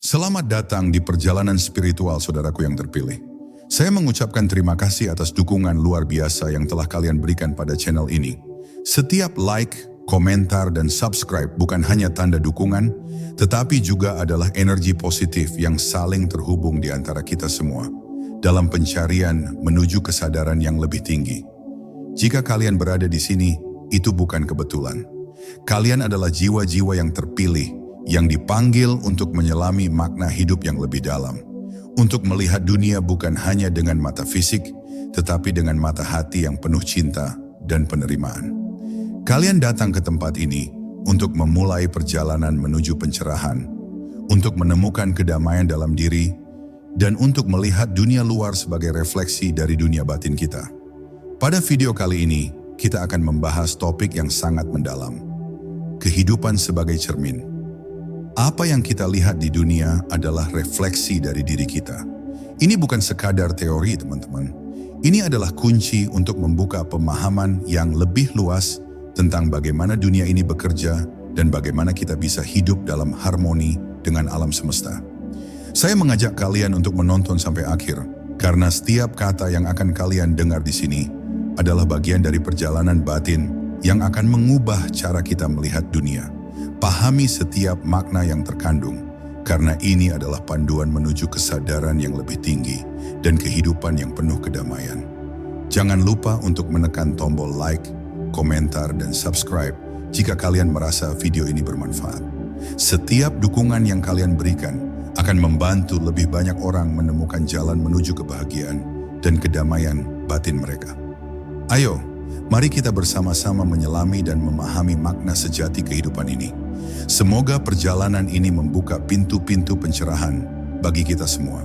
Selamat datang di perjalanan spiritual saudaraku yang terpilih. Saya mengucapkan terima kasih atas dukungan luar biasa yang telah kalian berikan pada channel ini. Setiap like, komentar, dan subscribe bukan hanya tanda dukungan, tetapi juga adalah energi positif yang saling terhubung di antara kita semua dalam pencarian menuju kesadaran yang lebih tinggi. Jika kalian berada di sini, itu bukan kebetulan. Kalian adalah jiwa-jiwa yang terpilih, yang dipanggil untuk menyelami makna hidup yang lebih dalam, untuk melihat dunia bukan hanya dengan mata fisik, tetapi dengan mata hati yang penuh cinta dan penerimaan. Kalian datang ke tempat ini untuk memulai perjalanan menuju pencerahan, untuk menemukan kedamaian dalam diri, dan untuk melihat dunia luar sebagai refleksi dari dunia batin kita. Pada video kali ini, kita akan membahas topik yang sangat mendalam, kehidupan sebagai cermin. Apa yang kita lihat di dunia adalah refleksi dari diri kita. Ini bukan sekadar teori, teman-teman. Ini adalah kunci untuk membuka pemahaman yang lebih luas tentang bagaimana dunia ini bekerja dan bagaimana kita bisa hidup dalam harmoni dengan alam semesta. Saya mengajak kalian untuk menonton sampai akhir, karena setiap kata yang akan kalian dengar di sini adalah bagian dari perjalanan batin yang akan mengubah cara kita melihat dunia. Pahami setiap makna yang terkandung, karena ini adalah panduan menuju kesadaran yang lebih tinggi dan kehidupan yang penuh kedamaian. Jangan lupa untuk menekan tombol like, komentar, dan subscribe jika kalian merasa video ini bermanfaat. Setiap dukungan yang kalian berikan akan membantu lebih banyak orang menemukan jalan menuju kebahagiaan dan kedamaian batin mereka. Ayo, mari kita bersama-sama menyelami dan memahami makna sejati kehidupan ini. Semoga perjalanan ini membuka pintu-pintu pencerahan bagi kita semua.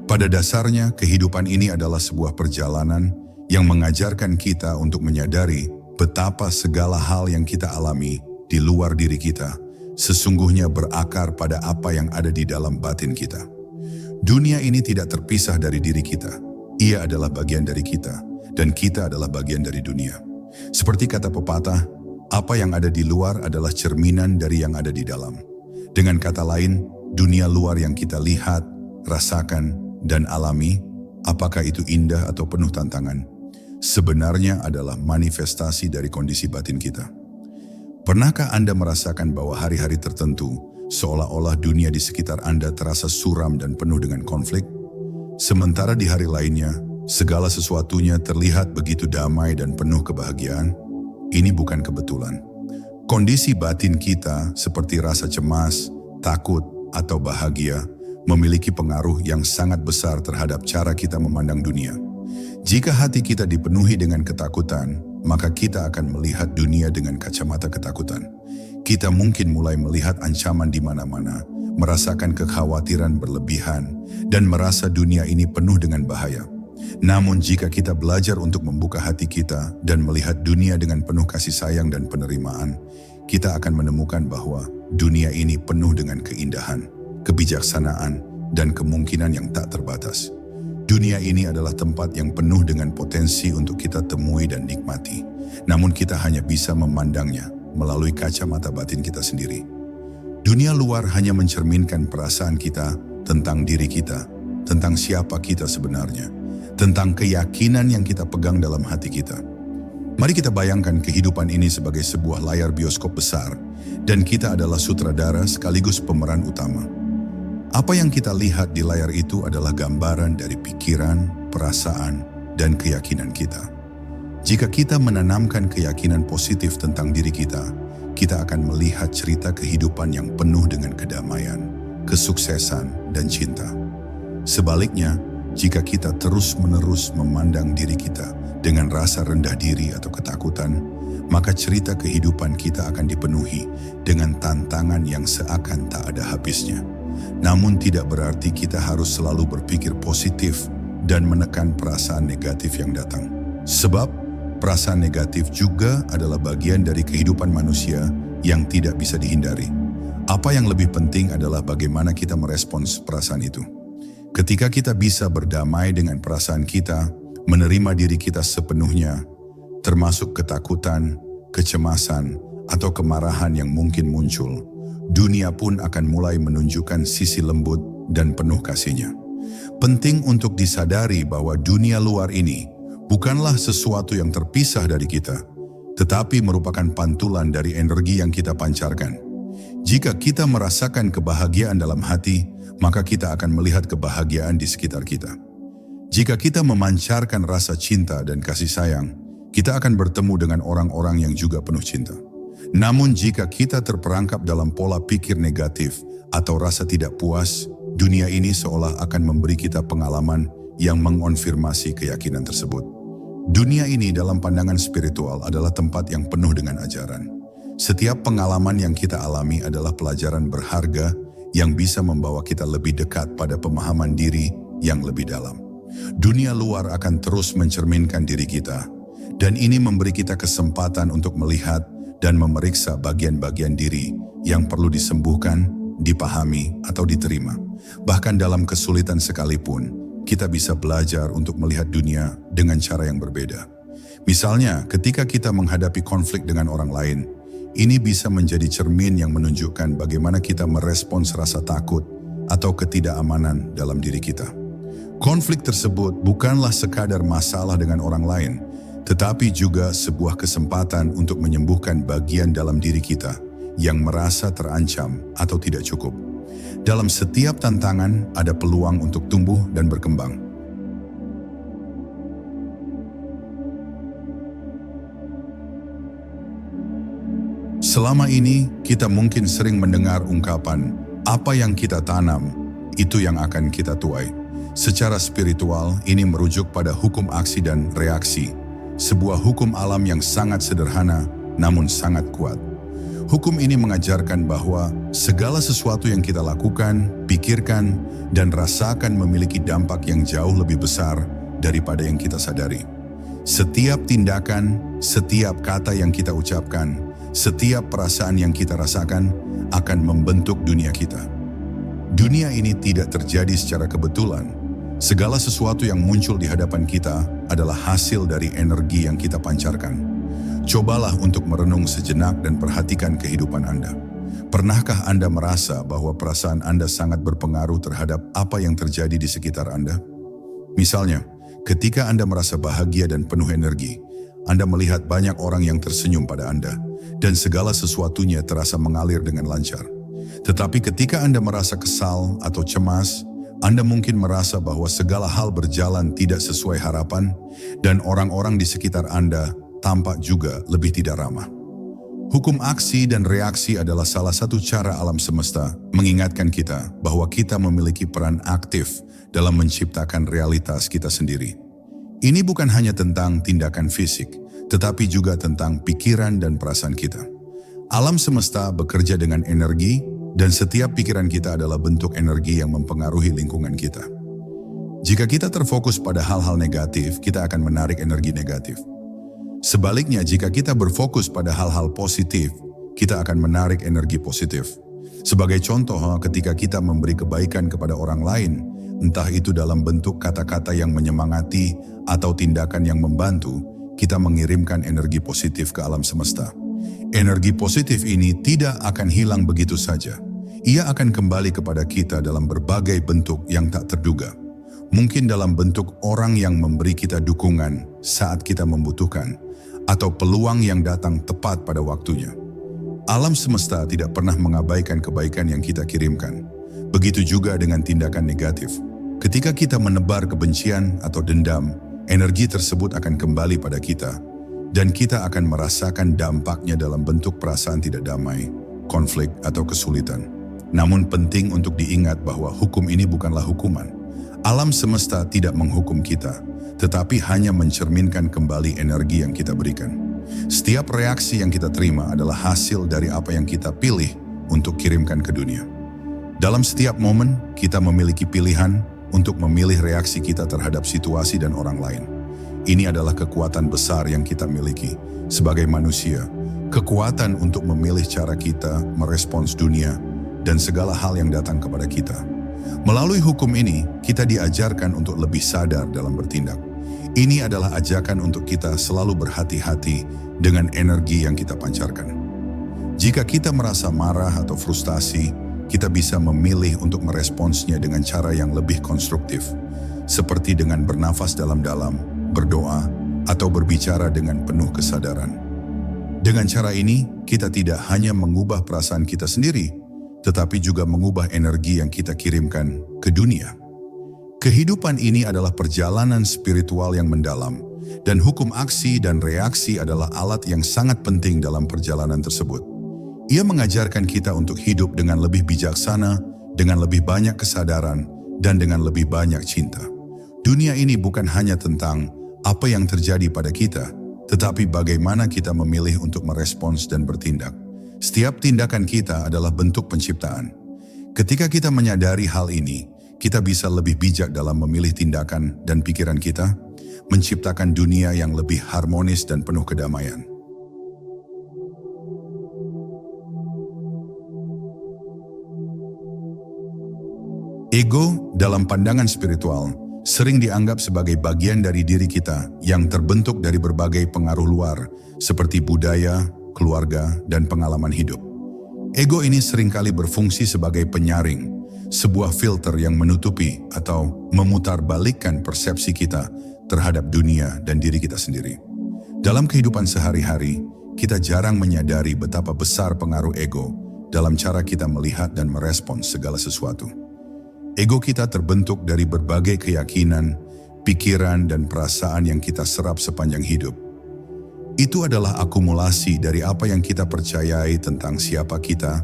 Pada dasarnya, kehidupan ini adalah sebuah perjalanan yang mengajarkan kita untuk menyadari betapa segala hal yang kita alami di luar diri kita sesungguhnya berakar pada apa yang ada di dalam batin kita. Dunia ini tidak terpisah dari diri kita. Ia adalah bagian dari kita, dan kita adalah bagian dari dunia. Seperti kata pepatah, apa yang ada di luar adalah cerminan dari yang ada di dalam. Dengan kata lain, dunia luar yang kita lihat, rasakan, dan alami, apakah itu indah atau penuh tantangan, sebenarnya adalah manifestasi dari kondisi batin kita. Pernahkah Anda merasakan bahwa hari-hari tertentu, seolah-olah dunia di sekitar Anda terasa suram dan penuh dengan konflik? Sementara di hari lainnya, segala sesuatunya terlihat begitu damai dan penuh kebahagiaan. Ini bukan kebetulan. Kondisi batin kita seperti rasa cemas, takut, atau bahagia memiliki pengaruh yang sangat besar terhadap cara kita memandang dunia. Jika hati kita dipenuhi dengan ketakutan, maka kita akan melihat dunia dengan kacamata ketakutan. Kita mungkin mulai melihat ancaman di mana-mana, merasakan kekhawatiran berlebihan, dan merasa dunia ini penuh dengan bahaya. Namun jika kita belajar untuk membuka hati kita dan melihat dunia dengan penuh kasih sayang dan penerimaan, kita akan menemukan bahwa dunia ini penuh dengan keindahan, kebijaksanaan, dan kemungkinan yang tak terbatas. Dunia ini adalah tempat yang penuh dengan potensi untuk kita temui dan nikmati. Namun kita hanya bisa memandangnya melalui kacamata batin kita sendiri. Dunia luar hanya mencerminkan perasaan kita tentang diri kita, tentang siapa kita sebenarnya, tentang keyakinan yang kita pegang dalam hati kita. Mari kita bayangkan kehidupan ini sebagai sebuah layar bioskop besar, dan kita adalah sutradara sekaligus pemeran utama. Apa yang kita lihat di layar itu adalah gambaran dari pikiran, perasaan, dan keyakinan kita. Jika kita menanamkan keyakinan positif tentang diri kita akan melihat cerita kehidupan yang penuh dengan kedamaian, kesuksesan, dan cinta. Sebaliknya, jika kita terus-menerus memandang diri kita dengan rasa rendah diri atau ketakutan, maka cerita kehidupan kita akan dipenuhi dengan tantangan yang seakan tak ada habisnya. Namun tidak berarti kita harus selalu berpikir positif dan menekan perasaan negatif yang datang. Sebab, perasaan negatif juga adalah bagian dari kehidupan manusia yang tidak bisa dihindari. Apa yang lebih penting adalah bagaimana kita merespons perasaan itu. Ketika kita bisa berdamai dengan perasaan kita, menerima diri kita sepenuhnya, termasuk ketakutan, kecemasan, atau kemarahan yang mungkin muncul, dunia pun akan mulai menunjukkan sisi lembut dan penuh kasihnya. Penting untuk disadari bahwa dunia luar ini bukanlah sesuatu yang terpisah dari kita, tetapi merupakan pantulan dari energi yang kita pancarkan. Jika kita merasakan kebahagiaan dalam hati, maka kita akan melihat kebahagiaan di sekitar kita. Jika kita memancarkan rasa cinta dan kasih sayang, kita akan bertemu dengan orang-orang yang juga penuh cinta. Namun jika kita terperangkap dalam pola pikir negatif atau rasa tidak puas, dunia ini seolah akan memberi kita pengalaman yang mengonfirmasi keyakinan tersebut. Dunia ini dalam pandangan spiritual adalah tempat yang penuh dengan ajaran. Setiap pengalaman yang kita alami adalah pelajaran berharga yang bisa membawa kita lebih dekat pada pemahaman diri yang lebih dalam. Dunia luar akan terus mencerminkan diri kita, dan ini memberi kita kesempatan untuk melihat dan memeriksa bagian-bagian diri yang perlu disembuhkan, dipahami, atau diterima. Bahkan dalam kesulitan sekalipun, kita bisa belajar untuk melihat dunia dengan cara yang berbeda. Misalnya, ketika kita menghadapi konflik dengan orang lain, ini bisa menjadi cermin yang menunjukkan bagaimana kita merespons rasa takut atau ketidakamanan dalam diri kita. Konflik tersebut bukanlah sekadar masalah dengan orang lain, tetapi juga sebuah kesempatan untuk menyembuhkan bagian dalam diri kita yang merasa terancam atau tidak cukup. Dalam setiap tantangan ada peluang untuk tumbuh dan berkembang. Selama ini kita mungkin sering mendengar ungkapan, apa yang kita tanam, itu yang akan kita tuai. Secara spiritual, ini merujuk pada hukum aksi dan reaksi, sebuah hukum alam yang sangat sederhana namun sangat kuat. Hukum ini mengajarkan bahwa segala sesuatu yang kita lakukan, pikirkan, dan rasakan memiliki dampak yang jauh lebih besar daripada yang kita sadari. Setiap tindakan, setiap kata yang kita ucapkan, setiap perasaan yang kita rasakan akan membentuk dunia kita. Dunia ini tidak terjadi secara kebetulan. Segala sesuatu yang muncul di hadapan kita adalah hasil dari energi yang kita pancarkan. Cobalah untuk merenung sejenak dan perhatikan kehidupan Anda. Pernahkah Anda merasa bahwa perasaan Anda sangat berpengaruh terhadap apa yang terjadi di sekitar Anda? Misalnya, ketika Anda merasa bahagia dan penuh energi, Anda melihat banyak orang yang tersenyum pada Anda, dan segala sesuatunya terasa mengalir dengan lancar. Tetapi ketika Anda merasa kesal atau cemas, Anda mungkin merasa bahwa segala hal berjalan tidak sesuai harapan, dan orang-orang di sekitar Anda tampak juga lebih tidak ramah. Hukum aksi dan reaksi adalah salah satu cara alam semesta mengingatkan kita bahwa kita memiliki peran aktif dalam menciptakan realitas kita sendiri. Ini bukan hanya tentang tindakan fisik, tetapi juga tentang pikiran dan perasaan kita. Alam semesta bekerja dengan energi, dan setiap pikiran kita adalah bentuk energi yang mempengaruhi lingkungan kita. Jika kita terfokus pada hal-hal negatif, kita akan menarik energi negatif. Sebaliknya, jika kita berfokus pada hal-hal positif, kita akan menarik energi positif. Sebagai contoh, ketika kita memberi kebaikan kepada orang lain, entah itu dalam bentuk kata-kata yang menyemangati atau tindakan yang membantu, kita mengirimkan energi positif ke alam semesta. Energi positif ini tidak akan hilang begitu saja. Ia akan kembali kepada kita dalam berbagai bentuk yang tak terduga. Mungkin dalam bentuk orang yang memberi kita dukungan saat kita membutuhkan, atau peluang yang datang tepat pada waktunya. Alam semesta tidak pernah mengabaikan kebaikan yang kita kirimkan. Begitu juga dengan tindakan negatif. Ketika kita menebar kebencian atau dendam, energi tersebut akan kembali pada kita, dan kita akan merasakan dampaknya dalam bentuk perasaan tidak damai, konflik, atau kesulitan. Namun penting untuk diingat bahwa hukum ini bukanlah hukuman. Alam semesta tidak menghukum kita, tetapi hanya mencerminkan kembali energi yang kita berikan. Setiap reaksi yang kita terima adalah hasil dari apa yang kita pilih untuk kirimkan ke dunia. Dalam setiap momen, kita memiliki pilihan untuk memilih reaksi kita terhadap situasi dan orang lain. Ini adalah kekuatan besar yang kita miliki sebagai manusia, kekuatan untuk memilih cara kita merespons dunia dan segala hal yang datang kepada kita. Melalui hukum ini, kita diajarkan untuk lebih sadar dalam bertindak. Ini adalah ajakan untuk kita selalu berhati-hati dengan energi yang kita pancarkan. Jika kita merasa marah atau frustasi, kita bisa memilih untuk meresponsnya dengan cara yang lebih konstruktif, seperti dengan bernafas dalam-dalam, berdoa, atau berbicara dengan penuh kesadaran. Dengan cara ini, kita tidak hanya mengubah perasaan kita sendiri, tetapi juga mengubah energi yang kita kirimkan ke dunia. Kehidupan ini adalah perjalanan spiritual yang mendalam, dan hukum aksi dan reaksi adalah alat yang sangat penting dalam perjalanan tersebut. Ia mengajarkan kita untuk hidup dengan lebih bijaksana, dengan lebih banyak kesadaran, dan dengan lebih banyak cinta. Dunia ini bukan hanya tentang apa yang terjadi pada kita, tetapi bagaimana kita memilih untuk merespons dan bertindak. Setiap tindakan kita adalah bentuk penciptaan. Ketika kita menyadari hal ini, kita bisa lebih bijak dalam memilih tindakan dan pikiran kita, menciptakan dunia yang lebih harmonis dan penuh kedamaian. Ego dalam pandangan spiritual sering dianggap sebagai bagian dari diri kita yang terbentuk dari berbagai pengaruh luar seperti budaya, keluarga, dan pengalaman hidup. Ego ini seringkali berfungsi sebagai penyaring, sebuah filter yang menutupi atau memutarbalikkan persepsi kita terhadap dunia dan diri kita sendiri. Dalam kehidupan sehari-hari, kita jarang menyadari betapa besar pengaruh ego dalam cara kita melihat dan merespons segala sesuatu. Ego kita terbentuk dari berbagai keyakinan, pikiran, dan perasaan yang kita serap sepanjang hidup. Itu adalah akumulasi dari apa yang kita percayai tentang siapa kita,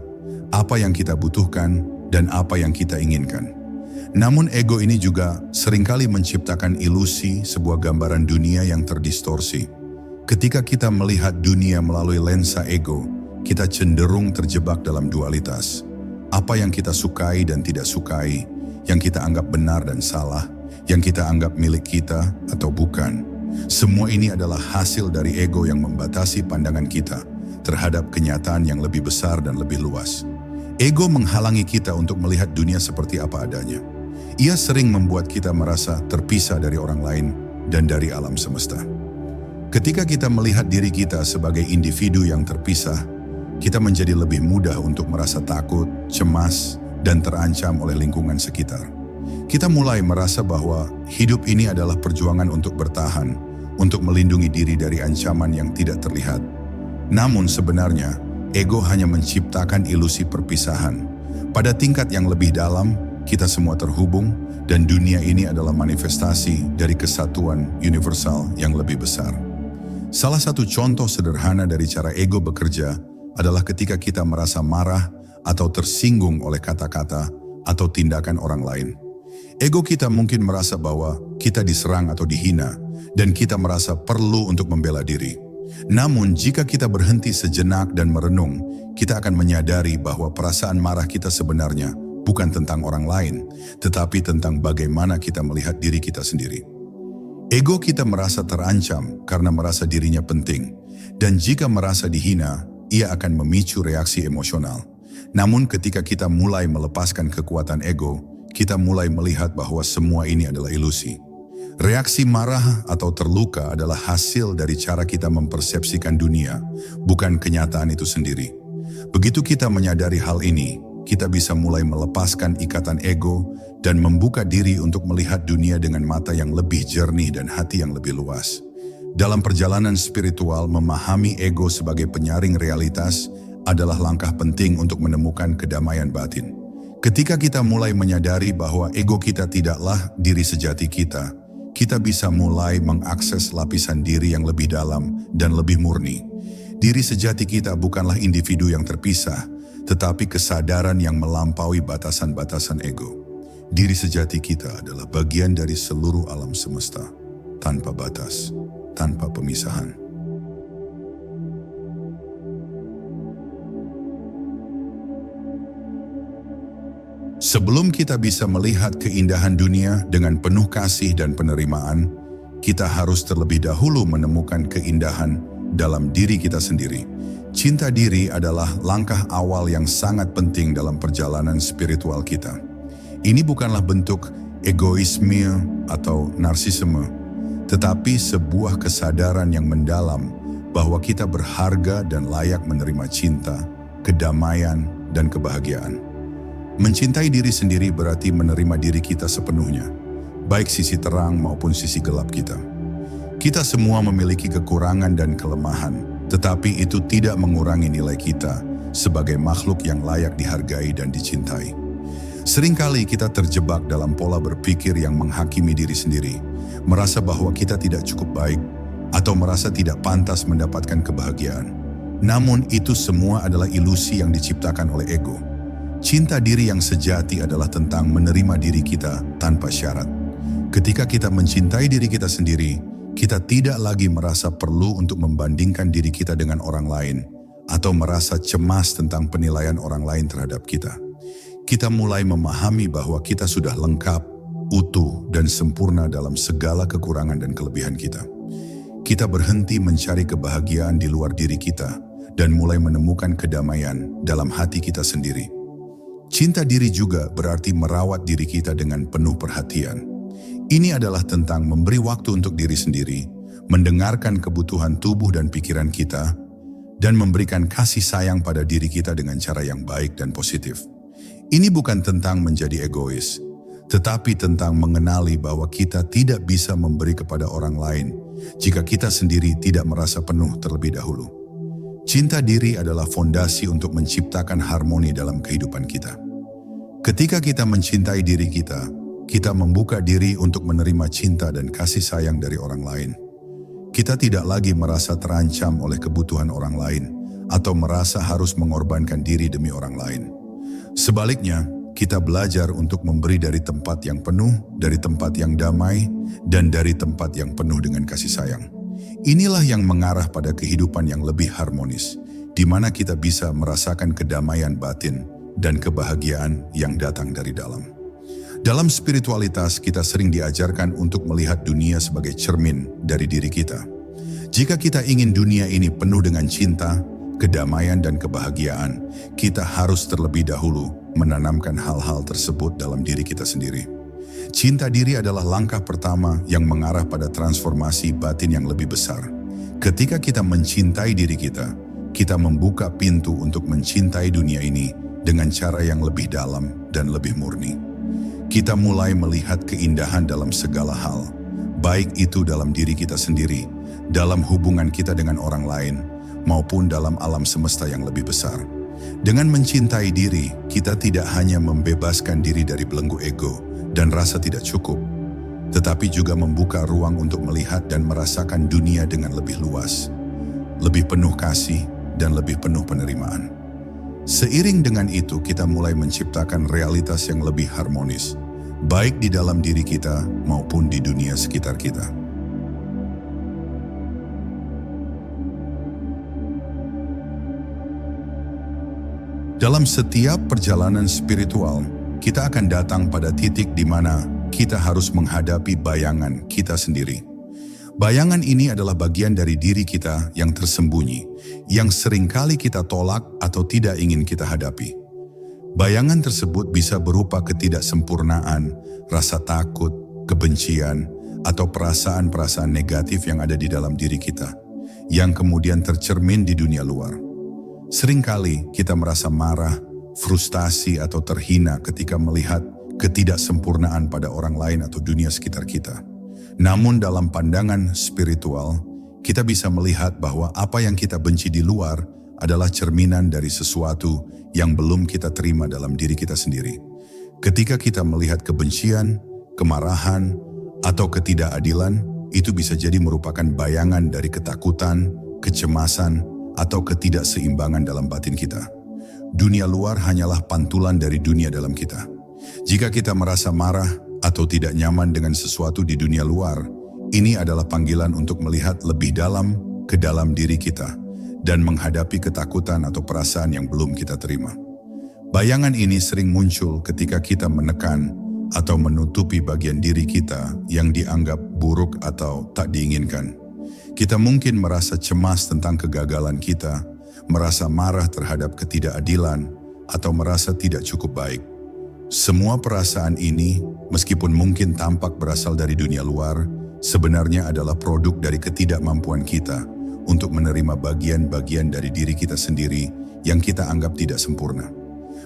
apa yang kita butuhkan, dan apa yang kita inginkan. Namun ego ini juga seringkali menciptakan ilusi sebuah gambaran dunia yang terdistorsi. Ketika kita melihat dunia melalui lensa ego, kita cenderung terjebak dalam dualitas. Apa yang kita sukai dan tidak sukai, yang kita anggap benar dan salah, yang kita anggap milik kita atau bukan. Semua ini adalah hasil dari ego yang membatasi pandangan kita terhadap kenyataan yang lebih besar dan lebih luas. Ego menghalangi kita untuk melihat dunia seperti apa adanya. Ia sering membuat kita merasa terpisah dari orang lain dan dari alam semesta. Ketika kita melihat diri kita sebagai individu yang terpisah, kita menjadi lebih mudah untuk merasa takut, cemas, dan terancam oleh lingkungan sekitar. Kita mulai merasa bahwa hidup ini adalah perjuangan untuk bertahan, untuk melindungi diri dari ancaman yang tidak terlihat. Namun sebenarnya, ego hanya menciptakan ilusi perpisahan. Pada tingkat yang lebih dalam, kita semua terhubung dan dunia ini adalah manifestasi dari kesatuan universal yang lebih besar. Salah satu contoh sederhana dari cara ego bekerja adalah ketika kita merasa marah atau tersinggung oleh kata-kata atau tindakan orang lain. Ego kita mungkin merasa bahwa kita diserang atau dihina dan kita merasa perlu untuk membela diri. Namun jika kita berhenti sejenak dan merenung, kita akan menyadari bahwa perasaan marah kita sebenarnya bukan tentang orang lain, tetapi tentang bagaimana kita melihat diri kita sendiri. Ego kita merasa terancam karena merasa dirinya penting, dan jika merasa dihina, ia akan memicu reaksi emosional. Namun ketika kita mulai melepaskan kekuatan ego, kita mulai melihat bahwa semua ini adalah ilusi. Reaksi marah atau terluka adalah hasil dari cara kita mempersepsikan dunia, bukan kenyataan itu sendiri. Begitu kita menyadari hal ini, kita bisa mulai melepaskan ikatan ego dan membuka diri untuk melihat dunia dengan mata yang lebih jernih dan hati yang lebih luas. Dalam perjalanan spiritual, memahami ego sebagai penyaring realitas adalah langkah penting untuk menemukan kedamaian batin. Ketika kita mulai menyadari bahwa ego kita tidaklah diri sejati kita, kita bisa mulai mengakses lapisan diri yang lebih dalam dan lebih murni. Diri sejati kita bukanlah individu yang terpisah, tetapi kesadaran yang melampaui batasan-batasan ego. Diri sejati kita adalah bagian dari seluruh alam semesta, tanpa batas, tanpa pemisahan. Sebelum kita bisa melihat keindahan dunia dengan penuh kasih dan penerimaan, kita harus terlebih dahulu menemukan keindahan dalam diri kita sendiri. Cinta diri adalah langkah awal yang sangat penting dalam perjalanan spiritual kita. Ini bukanlah bentuk egoisme atau narsisme, tetapi sebuah kesadaran yang mendalam bahwa kita berharga dan layak menerima cinta, kedamaian, dan kebahagiaan. Mencintai diri sendiri berarti menerima diri kita sepenuhnya, baik sisi terang maupun sisi gelap kita. Kita semua memiliki kekurangan dan kelemahan, tetapi itu tidak mengurangi nilai kita sebagai makhluk yang layak dihargai dan dicintai. Seringkali kita terjebak dalam pola berpikir yang menghakimi diri sendiri, merasa bahwa kita tidak cukup baik, atau merasa tidak pantas mendapatkan kebahagiaan. Namun itu semua adalah ilusi yang diciptakan oleh ego. Cinta diri yang sejati adalah tentang menerima diri kita tanpa syarat. Ketika kita mencintai diri kita sendiri, kita tidak lagi merasa perlu untuk membandingkan diri kita dengan orang lain, atau merasa cemas tentang penilaian orang lain terhadap kita. Kita mulai memahami bahwa kita sudah lengkap, utuh, dan sempurna dalam segala kekurangan dan kelebihan kita. Kita berhenti mencari kebahagiaan di luar diri kita dan mulai menemukan kedamaian dalam hati kita sendiri. Cinta diri juga berarti merawat diri kita dengan penuh perhatian. Ini adalah tentang memberi waktu untuk diri sendiri, mendengarkan kebutuhan tubuh dan pikiran kita, dan memberikan kasih sayang pada diri kita dengan cara yang baik dan positif. Ini bukan tentang menjadi egois, tetapi tentang mengenali bahwa kita tidak bisa memberi kepada orang lain jika kita sendiri tidak merasa penuh terlebih dahulu. Cinta diri adalah fondasi untuk menciptakan harmoni dalam kehidupan kita. Ketika kita mencintai diri kita, kita membuka diri untuk menerima cinta dan kasih sayang dari orang lain. Kita tidak lagi merasa terancam oleh kebutuhan orang lain atau merasa harus mengorbankan diri demi orang lain. Sebaliknya, kita belajar untuk memberi dari tempat yang penuh, dari tempat yang damai, dan dari tempat yang penuh dengan kasih sayang. Inilah yang mengarah pada kehidupan yang lebih harmonis, di mana kita bisa merasakan kedamaian batin dan kebahagiaan yang datang dari dalam. Dalam spiritualitas, kita sering diajarkan untuk melihat dunia sebagai cermin dari diri kita. Jika kita ingin dunia ini penuh dengan cinta, kedamaian, dan kebahagiaan, kita harus terlebih dahulu menanamkan hal-hal tersebut dalam diri kita sendiri. Cinta diri adalah langkah pertama yang mengarah pada transformasi batin yang lebih besar. Ketika kita mencintai diri kita, kita membuka pintu untuk mencintai dunia ini dengan cara yang lebih dalam dan lebih murni. Kita mulai melihat keindahan dalam segala hal, baik itu dalam diri kita sendiri, dalam hubungan kita dengan orang lain, maupun dalam alam semesta yang lebih besar. Dengan mencintai diri, kita tidak hanya membebaskan diri dari belenggu ego dan rasa tidak cukup, tetapi juga membuka ruang untuk melihat dan merasakan dunia dengan lebih luas, lebih penuh kasih, dan lebih penuh penerimaan. Seiring dengan itu, kita mulai menciptakan realitas yang lebih harmonis, baik di dalam diri kita maupun di dunia sekitar kita. Dalam setiap perjalanan spiritual, kita akan datang pada titik di mana kita harus menghadapi bayangan kita sendiri. Bayangan ini adalah bagian dari diri kita yang tersembunyi, yang seringkali kita tolak atau tidak ingin kita hadapi. Bayangan tersebut bisa berupa ketidaksempurnaan, rasa takut, kebencian, atau perasaan-perasaan negatif yang ada di dalam diri kita, yang kemudian tercermin di dunia luar. Seringkali kita merasa marah, frustasi, atau terhina ketika melihat ketidaksempurnaan pada orang lain atau dunia sekitar kita. Namun dalam pandangan spiritual, kita bisa melihat bahwa apa yang kita benci di luar adalah cerminan dari sesuatu yang belum kita terima dalam diri kita sendiri. Ketika kita melihat kebencian, kemarahan, atau ketidakadilan, itu bisa jadi merupakan bayangan dari ketakutan, kecemasan, atau ketidakseimbangan dalam batin kita. Dunia luar hanyalah pantulan dari dunia dalam kita. Jika kita merasa marah atau tidak nyaman dengan sesuatu di dunia luar, ini adalah panggilan untuk melihat lebih dalam ke dalam diri kita dan menghadapi ketakutan atau perasaan yang belum kita terima. Bayangan ini sering muncul ketika kita menekan atau menutupi bagian diri kita yang dianggap buruk atau tak diinginkan. Kita mungkin merasa cemas tentang kegagalan kita, merasa marah terhadap ketidakadilan, atau merasa tidak cukup baik. Semua perasaan ini, meskipun mungkin tampak berasal dari dunia luar, sebenarnya adalah produk dari ketidakmampuan kita untuk menerima bagian-bagian dari diri kita sendiri yang kita anggap tidak sempurna.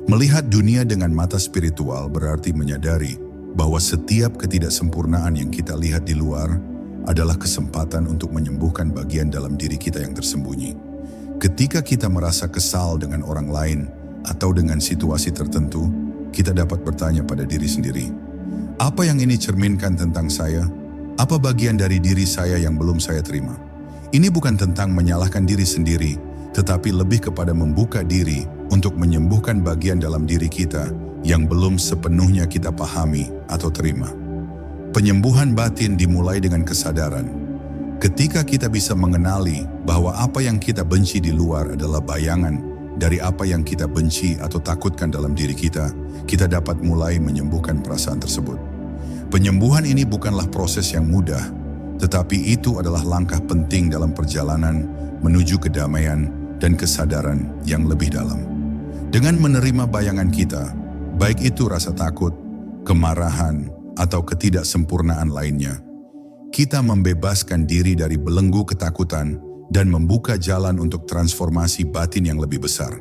Melihat dunia dengan mata spiritual berarti menyadari bahwa setiap ketidaksempurnaan yang kita lihat di luar adalah kesempatan untuk menyembuhkan bagian dalam diri kita yang tersembunyi. Ketika kita merasa kesal dengan orang lain atau dengan situasi tertentu, kita dapat bertanya pada diri sendiri, apa yang ini cerminkan tentang saya? Apa bagian dari diri saya yang belum saya terima? Ini bukan tentang menyalahkan diri sendiri, tetapi lebih kepada membuka diri untuk menyembuhkan bagian dalam diri kita yang belum sepenuhnya kita pahami atau terima. Penyembuhan batin dimulai dengan kesadaran. Ketika kita bisa mengenali bahwa apa yang kita benci di luar adalah bayangan dari apa yang kita benci atau takutkan dalam diri kita, kita dapat mulai menyembuhkan perasaan tersebut. Penyembuhan ini bukanlah proses yang mudah, tetapi itu adalah langkah penting dalam perjalanan menuju kedamaian dan kesadaran yang lebih dalam. Dengan menerima bayangan kita, baik itu rasa takut, kemarahan, atau ketidaksempurnaan lainnya, kita membebaskan diri dari belenggu ketakutan dan membuka jalan untuk transformasi batin yang lebih besar.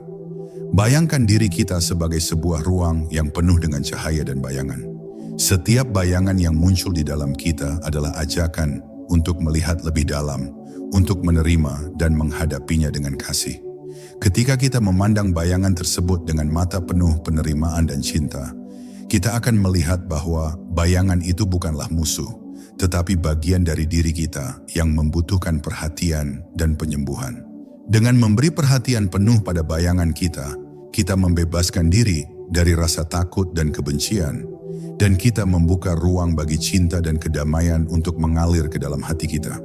Bayangkan diri kita sebagai sebuah ruang yang penuh dengan cahaya dan bayangan. Setiap bayangan yang muncul di dalam kita adalah ajakan untuk melihat lebih dalam, untuk menerima dan menghadapinya dengan kasih. Ketika kita memandang bayangan tersebut dengan mata penuh penerimaan dan cinta, kita akan melihat bahwa bayangan itu bukanlah musuh, tetapi bagian dari diri kita yang membutuhkan perhatian dan penyembuhan. Dengan memberi perhatian penuh pada bayangan kita, kita membebaskan diri dari rasa takut dan kebencian, dan kita membuka ruang bagi cinta dan kedamaian untuk mengalir ke dalam hati kita.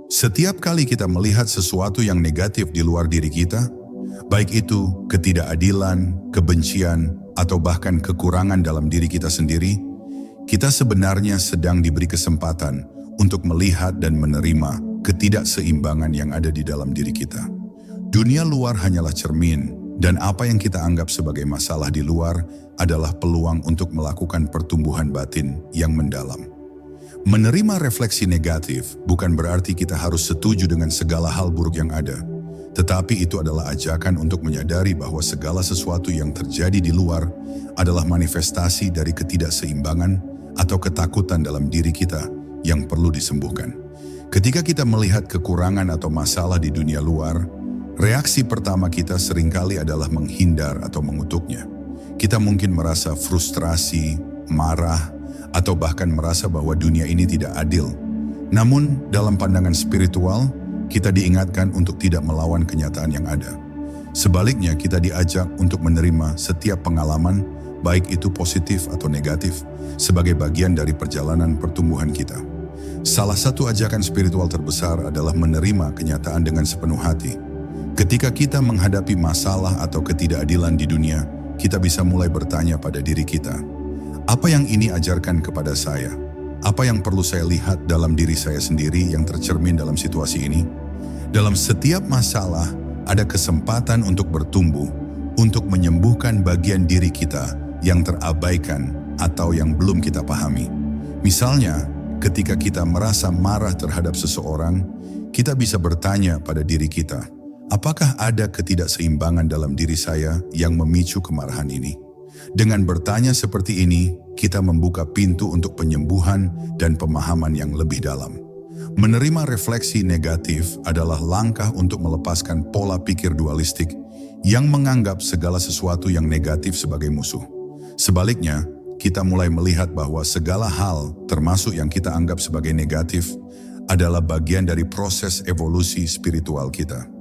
Setiap kali kita melihat sesuatu yang negatif di luar diri kita, baik itu ketidakadilan, kebencian, atau bahkan kekurangan dalam diri kita sendiri, kita sebenarnya sedang diberi kesempatan untuk melihat dan menerima ketidakseimbangan yang ada di dalam diri kita. Dunia luar hanyalah cermin, dan apa yang kita anggap sebagai masalah di luar adalah peluang untuk melakukan pertumbuhan batin yang mendalam. Menerima refleksi negatif bukan berarti kita harus setuju dengan segala hal buruk yang ada, tetapi itu adalah ajakan untuk menyadari bahwa segala sesuatu yang terjadi di luar adalah manifestasi dari ketidakseimbangan atau ketakutan dalam diri kita yang perlu disembuhkan. Ketika kita melihat kekurangan atau masalah di dunia luar, reaksi pertama kita seringkali adalah menghindar atau mengutuknya. Kita mungkin merasa frustrasi, marah, atau bahkan merasa bahwa dunia ini tidak adil. Namun, dalam pandangan spiritual, kita diingatkan untuk tidak melawan kenyataan yang ada. Sebaliknya, kita diajak untuk menerima setiap pengalaman, baik itu positif atau negatif, sebagai bagian dari perjalanan pertumbuhan kita. Salah satu ajakan spiritual terbesar adalah menerima kenyataan dengan sepenuh hati. Ketika kita menghadapi masalah atau ketidakadilan di dunia, kita bisa mulai bertanya pada diri kita, apa yang ini ajarkan kepada saya? Apa yang perlu saya lihat dalam diri saya sendiri yang tercermin dalam situasi ini? Dalam setiap masalah, ada kesempatan untuk bertumbuh, untuk menyembuhkan bagian diri kita yang terabaikan atau yang belum kita pahami. Misalnya, ketika kita merasa marah terhadap seseorang, kita bisa bertanya pada diri kita, apakah ada ketidakseimbangan dalam diri saya yang memicu kemarahan ini? Dengan bertanya seperti ini, kita membuka pintu untuk penyembuhan dan pemahaman yang lebih dalam. Menerima refleksi negatif adalah langkah untuk melepaskan pola pikir dualistik yang menganggap segala sesuatu yang negatif sebagai musuh. Sebaliknya, kita mulai melihat bahwa segala hal, termasuk yang kita anggap sebagai negatif, adalah bagian dari proses evolusi spiritual kita.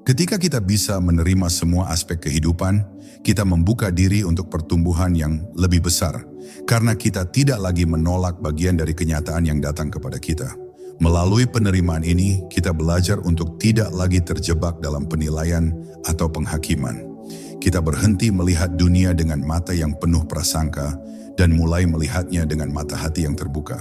Ketika kita bisa menerima semua aspek kehidupan, kita membuka diri untuk pertumbuhan yang lebih besar, karena kita tidak lagi menolak bagian dari kenyataan yang datang kepada kita. Melalui penerimaan ini, kita belajar untuk tidak lagi terjebak dalam penilaian atau penghakiman. Kita berhenti melihat dunia dengan mata yang penuh prasangka dan mulai melihatnya dengan mata hati yang terbuka.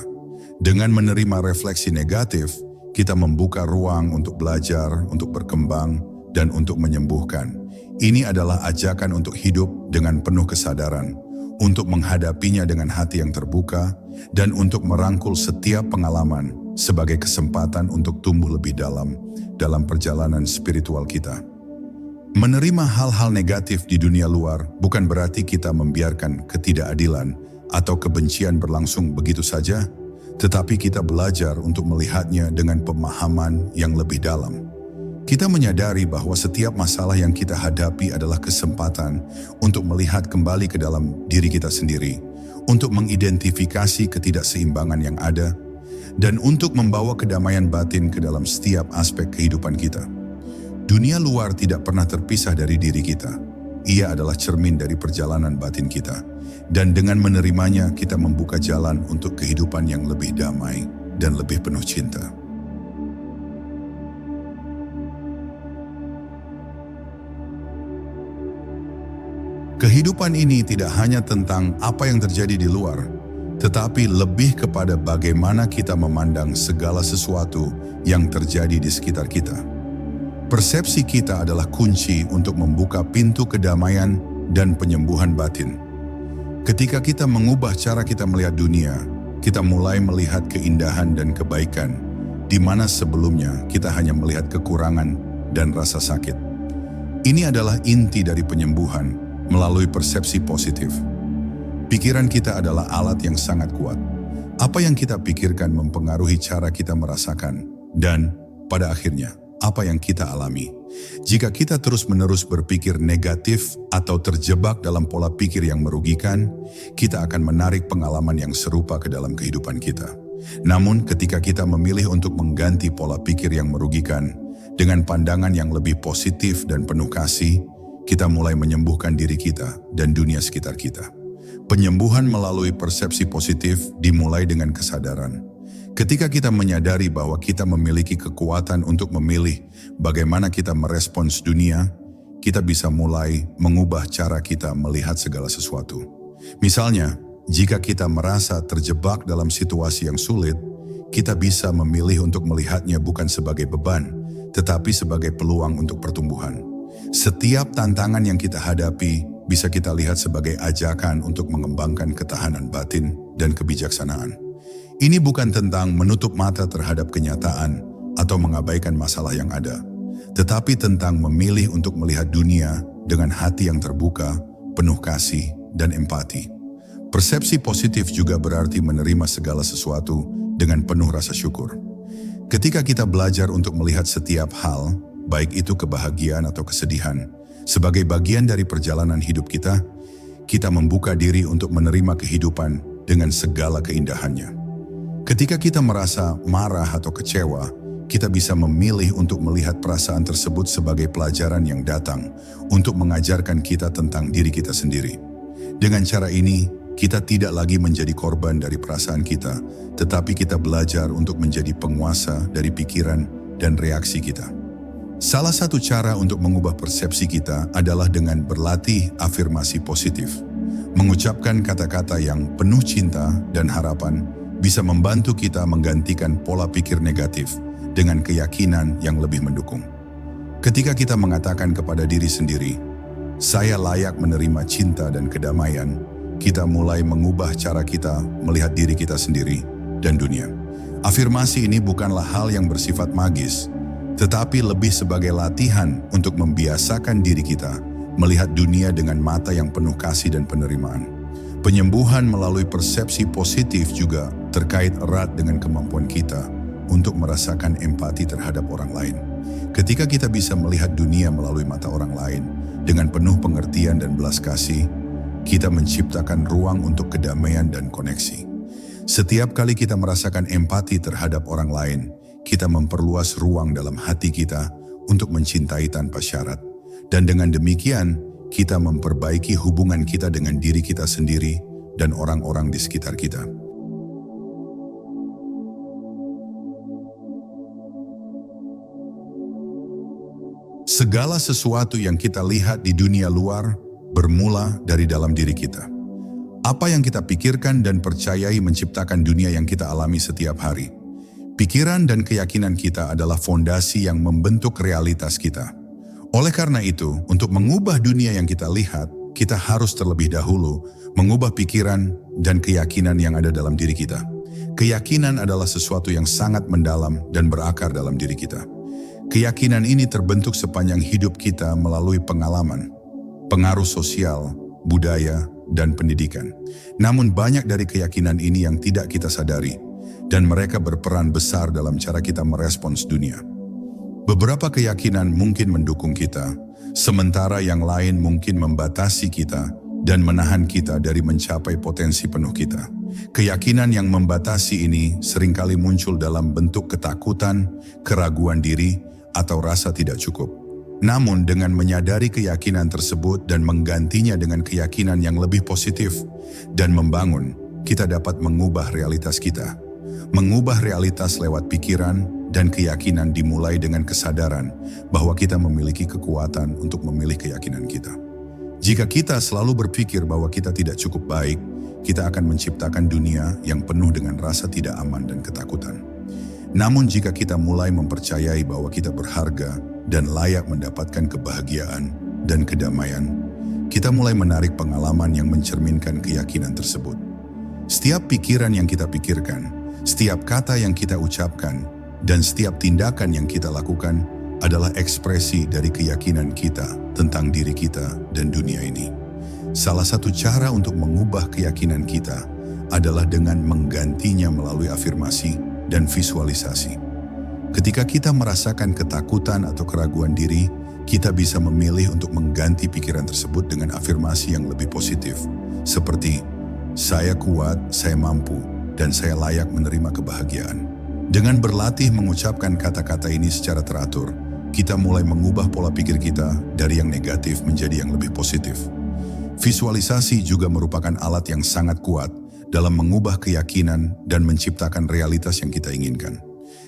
Dengan menerima refleksi negatif, kita membuka ruang untuk belajar, untuk berkembang, dan untuk menyembuhkan. Ini adalah ajakan untuk hidup dengan penuh kesadaran, untuk menghadapinya dengan hati yang terbuka, dan untuk merangkul setiap pengalaman sebagai kesempatan untuk tumbuh lebih dalam perjalanan spiritual kita. Menerima hal-hal negatif di dunia luar bukan berarti kita membiarkan ketidakadilan atau kebencian berlangsung begitu saja, tetapi kita belajar untuk melihatnya dengan pemahaman yang lebih dalam. Kita menyadari bahwa setiap masalah yang kita hadapi adalah kesempatan untuk melihat kembali ke dalam diri kita sendiri, untuk mengidentifikasi ketidakseimbangan yang ada, dan untuk membawa kedamaian batin ke dalam setiap aspek kehidupan kita. Dunia luar tidak pernah terpisah dari diri kita. Ia adalah cermin dari perjalanan batin kita. Dan dengan menerimanya, kita membuka jalan untuk kehidupan yang lebih damai dan lebih penuh cinta. Kehidupan ini tidak hanya tentang apa yang terjadi di luar, tetapi lebih kepada bagaimana kita memandang segala sesuatu yang terjadi di sekitar kita. Persepsi kita adalah kunci untuk membuka pintu kedamaian dan penyembuhan batin. Ketika kita mengubah cara kita melihat dunia, kita mulai melihat keindahan dan kebaikan, di mana sebelumnya kita hanya melihat kekurangan dan rasa sakit. Ini adalah inti dari penyembuhan melalui persepsi positif. Pikiran kita adalah alat yang sangat kuat. Apa yang kita pikirkan mempengaruhi cara kita merasakan, dan pada akhirnya, apa yang kita alami. Jika kita terus-menerus berpikir negatif atau terjebak dalam pola pikir yang merugikan, kita akan menarik pengalaman yang serupa ke dalam kehidupan kita. Namun, ketika kita memilih untuk mengganti pola pikir yang merugikan dengan pandangan yang lebih positif dan penuh kasih, kita mulai menyembuhkan diri kita dan dunia sekitar kita. Penyembuhan melalui persepsi positif dimulai dengan kesadaran. Ketika kita menyadari bahwa kita memiliki kekuatan untuk memilih bagaimana kita merespons dunia, kita bisa mulai mengubah cara kita melihat segala sesuatu. Misalnya, jika kita merasa terjebak dalam situasi yang sulit, kita bisa memilih untuk melihatnya bukan sebagai beban, tetapi sebagai peluang untuk pertumbuhan. Setiap tantangan yang kita hadapi bisa kita lihat sebagai ajakan untuk mengembangkan ketahanan batin dan kebijaksanaan. Ini bukan tentang menutup mata terhadap kenyataan atau mengabaikan masalah yang ada, tetapi tentang memilih untuk melihat dunia dengan hati yang terbuka, penuh kasih, dan empati. Persepsi positif juga berarti menerima segala sesuatu dengan penuh rasa syukur. Ketika kita belajar untuk melihat setiap hal, baik itu kebahagiaan atau kesedihan, sebagai bagian dari perjalanan hidup kita, kita membuka diri untuk menerima kehidupan dengan segala keindahannya. Ketika kita merasa marah atau kecewa, kita bisa memilih untuk melihat perasaan tersebut sebagai pelajaran yang datang untuk mengajarkan kita tentang diri kita sendiri. Dengan cara ini, kita tidak lagi menjadi korban dari perasaan kita, tetapi kita belajar untuk menjadi penguasa dari pikiran dan reaksi kita. Salah satu cara untuk mengubah persepsi kita adalah dengan berlatih afirmasi positif. Mengucapkan kata-kata yang penuh cinta dan harapan bisa membantu kita menggantikan pola pikir negatif dengan keyakinan yang lebih mendukung. Ketika kita mengatakan kepada diri sendiri, "Saya layak menerima cinta dan kedamaian," kita mulai mengubah cara kita melihat diri kita sendiri dan dunia. Afirmasi ini bukanlah hal yang bersifat magis, tetapi lebih sebagai latihan untuk membiasakan diri kita melihat dunia dengan mata yang penuh kasih dan penerimaan. Penyembuhan melalui persepsi positif juga terkait erat dengan kemampuan kita untuk merasakan empati terhadap orang lain. Ketika kita bisa melihat dunia melalui mata orang lain dengan penuh pengertian dan belas kasih, kita menciptakan ruang untuk kedamaian dan koneksi. Setiap kali kita merasakan empati terhadap orang lain, kita memperluas ruang dalam hati kita untuk mencintai tanpa syarat. Dan dengan demikian, kita memperbaiki hubungan kita dengan diri kita sendiri dan orang-orang di sekitar kita. Segala sesuatu yang kita lihat di dunia luar bermula dari dalam diri kita. Apa yang kita pikirkan dan percayai menciptakan dunia yang kita alami setiap hari. Pikiran dan keyakinan kita adalah fondasi yang membentuk realitas kita. Oleh karena itu, untuk mengubah dunia yang kita lihat, kita harus terlebih dahulu mengubah pikiran dan keyakinan yang ada dalam diri kita. Keyakinan adalah sesuatu yang sangat mendalam dan berakar dalam diri kita. Keyakinan ini terbentuk sepanjang hidup kita melalui pengalaman, pengaruh sosial, budaya, dan pendidikan. Namun banyak dari keyakinan ini yang tidak kita sadari, dan mereka berperan besar dalam cara kita merespons dunia. Beberapa keyakinan mungkin mendukung kita, sementara yang lain mungkin membatasi kita dan menahan kita dari mencapai potensi penuh kita. Keyakinan yang membatasi ini seringkali muncul dalam bentuk ketakutan, keraguan diri, atau rasa tidak cukup. Namun dengan menyadari keyakinan tersebut dan menggantinya dengan keyakinan yang lebih positif dan membangun, kita dapat mengubah realitas kita. Mengubah realitas lewat pikiran dan keyakinan dimulai dengan kesadaran bahwa kita memiliki kekuatan untuk memilih keyakinan kita. Jika kita selalu berpikir bahwa kita tidak cukup baik, kita akan menciptakan dunia yang penuh dengan rasa tidak aman dan ketakutan. Namun jika kita mulai mempercayai bahwa kita berharga dan layak mendapatkan kebahagiaan dan kedamaian, kita mulai menarik pengalaman yang mencerminkan keyakinan tersebut. Setiap pikiran yang kita pikirkan, setiap kata yang kita ucapkan, dan setiap tindakan yang kita lakukan adalah ekspresi dari keyakinan kita tentang diri kita dan dunia ini. Salah satu cara untuk mengubah keyakinan kita adalah dengan menggantinya melalui afirmasi dan visualisasi. Ketika kita merasakan ketakutan atau keraguan diri, kita bisa memilih untuk mengganti pikiran tersebut dengan afirmasi yang lebih positif, seperti "Saya kuat, saya mampu, dan saya layak menerima kebahagiaan." Dengan berlatih mengucapkan kata-kata ini secara teratur, kita mulai mengubah pola pikir kita dari yang negatif menjadi yang lebih positif. Visualisasi juga merupakan alat yang sangat kuat dalam mengubah keyakinan dan menciptakan realitas yang kita inginkan.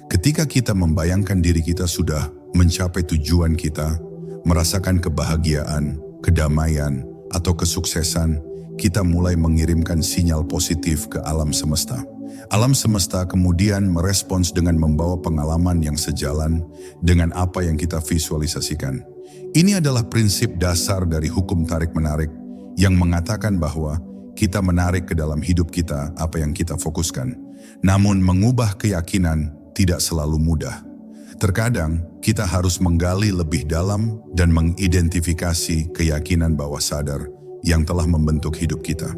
Ketika kita membayangkan diri kita sudah mencapai tujuan kita, merasakan kebahagiaan, kedamaian, atau kesuksesan, kita mulai mengirimkan sinyal positif ke alam semesta. Alam semesta kemudian merespons dengan membawa pengalaman yang sejalan dengan apa yang kita visualisasikan. Ini adalah prinsip dasar dari hukum tarik-menarik yang mengatakan bahwa kita menarik ke dalam hidup kita apa yang kita fokuskan. Namun mengubah keyakinan tidak selalu mudah. Terkadang kita harus menggali lebih dalam dan mengidentifikasi keyakinan bawah sadar yang telah membentuk hidup kita.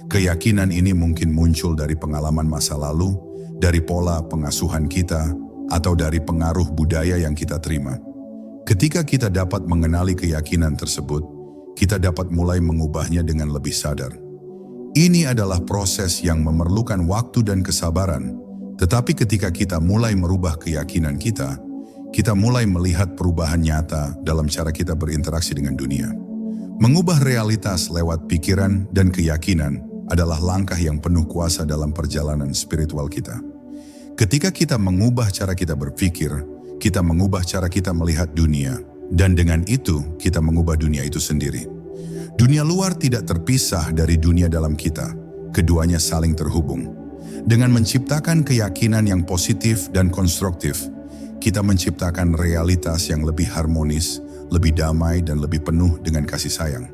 Keyakinan ini mungkin muncul dari pengalaman masa lalu, dari pola pengasuhan kita, atau dari pengaruh budaya yang kita terima. Ketika kita dapat mengenali keyakinan tersebut, kita dapat mulai mengubahnya dengan lebih sadar. Ini adalah proses yang memerlukan waktu dan kesabaran, tetapi ketika kita mulai merubah keyakinan kita mulai melihat perubahan nyata dalam cara kita berinteraksi dengan dunia. Mengubah realitas lewat pikiran dan keyakinan adalah langkah yang penuh kuasa dalam perjalanan spiritual kita. Ketika kita mengubah cara kita berpikir, kita mengubah cara kita melihat dunia, dan dengan itu kita mengubah dunia itu sendiri. Dunia luar tidak terpisah dari dunia dalam kita, keduanya saling terhubung. Dengan menciptakan keyakinan yang positif dan konstruktif, kita menciptakan realitas yang lebih harmonis, lebih damai, dan lebih penuh dengan kasih sayang.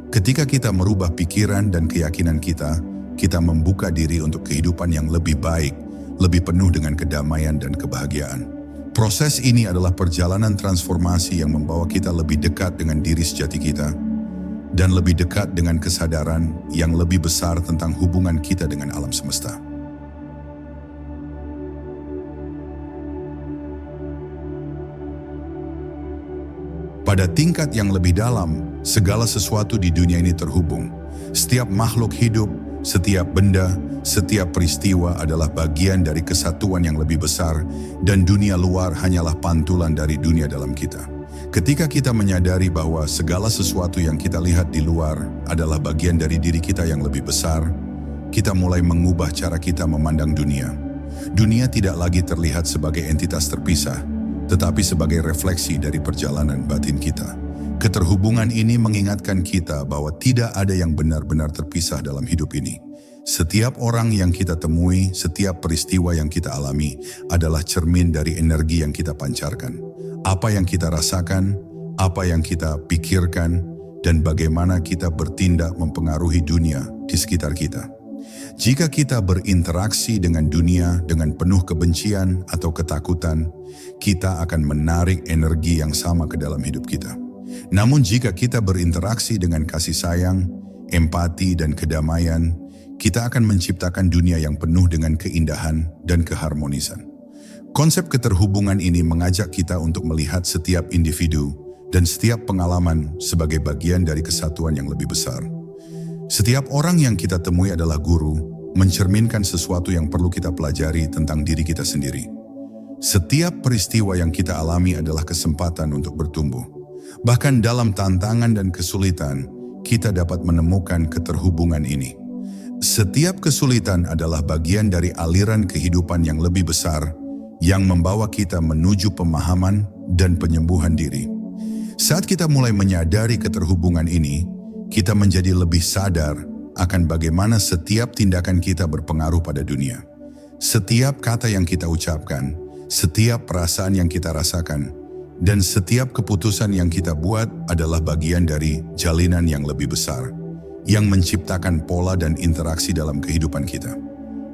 Ketika kita merubah pikiran dan keyakinan kita membuka diri untuk kehidupan yang lebih baik, lebih penuh dengan kedamaian dan kebahagiaan. Proses ini adalah perjalanan transformasi yang membawa kita lebih dekat dengan diri sejati kita, dan lebih dekat dengan kesadaran yang lebih besar tentang hubungan kita dengan alam semesta. Pada tingkat yang lebih dalam, segala sesuatu di dunia ini terhubung. Setiap makhluk hidup, setiap benda, setiap peristiwa adalah bagian dari kesatuan yang lebih besar, dan dunia luar hanyalah pantulan dari dunia dalam kita. Ketika kita menyadari bahwa segala sesuatu yang kita lihat di luar adalah bagian dari diri kita yang lebih besar, kita mulai mengubah cara kita memandang dunia. Dunia tidak lagi terlihat sebagai entitas terpisah, tetapi sebagai refleksi dari perjalanan batin kita. Keterhubungan ini mengingatkan kita bahwa tidak ada yang benar-benar terpisah dalam hidup ini. Setiap orang yang kita temui, setiap peristiwa yang kita alami adalah cermin dari energi yang kita pancarkan. Apa yang kita rasakan, apa yang kita pikirkan, dan bagaimana kita bertindak mempengaruhi dunia di sekitar kita. Jika kita berinteraksi dengan dunia dengan penuh kebencian atau ketakutan, kita akan menarik energi yang sama ke dalam hidup kita. Namun jika kita berinteraksi dengan kasih sayang, empati, dan kedamaian, kita akan menciptakan dunia yang penuh dengan keindahan dan keharmonisan. Konsep keterhubungan ini mengajak kita untuk melihat setiap individu dan setiap pengalaman sebagai bagian dari kesatuan yang lebih besar. Setiap orang yang kita temui adalah guru, mencerminkan sesuatu yang perlu kita pelajari tentang diri kita sendiri. Setiap peristiwa yang kita alami adalah kesempatan untuk bertumbuh. Bahkan dalam tantangan dan kesulitan, kita dapat menemukan keterhubungan ini. Setiap kesulitan adalah bagian dari aliran kehidupan yang lebih besar, yang membawa kita menuju pemahaman dan penyembuhan diri. Saat kita mulai menyadari keterhubungan ini, kita menjadi lebih sadar akan bagaimana setiap tindakan kita berpengaruh pada dunia. Setiap kata yang kita ucapkan, setiap perasaan yang kita rasakan, dan setiap keputusan yang kita buat adalah bagian dari jalinan yang lebih besar, yang menciptakan pola dan interaksi dalam kehidupan kita.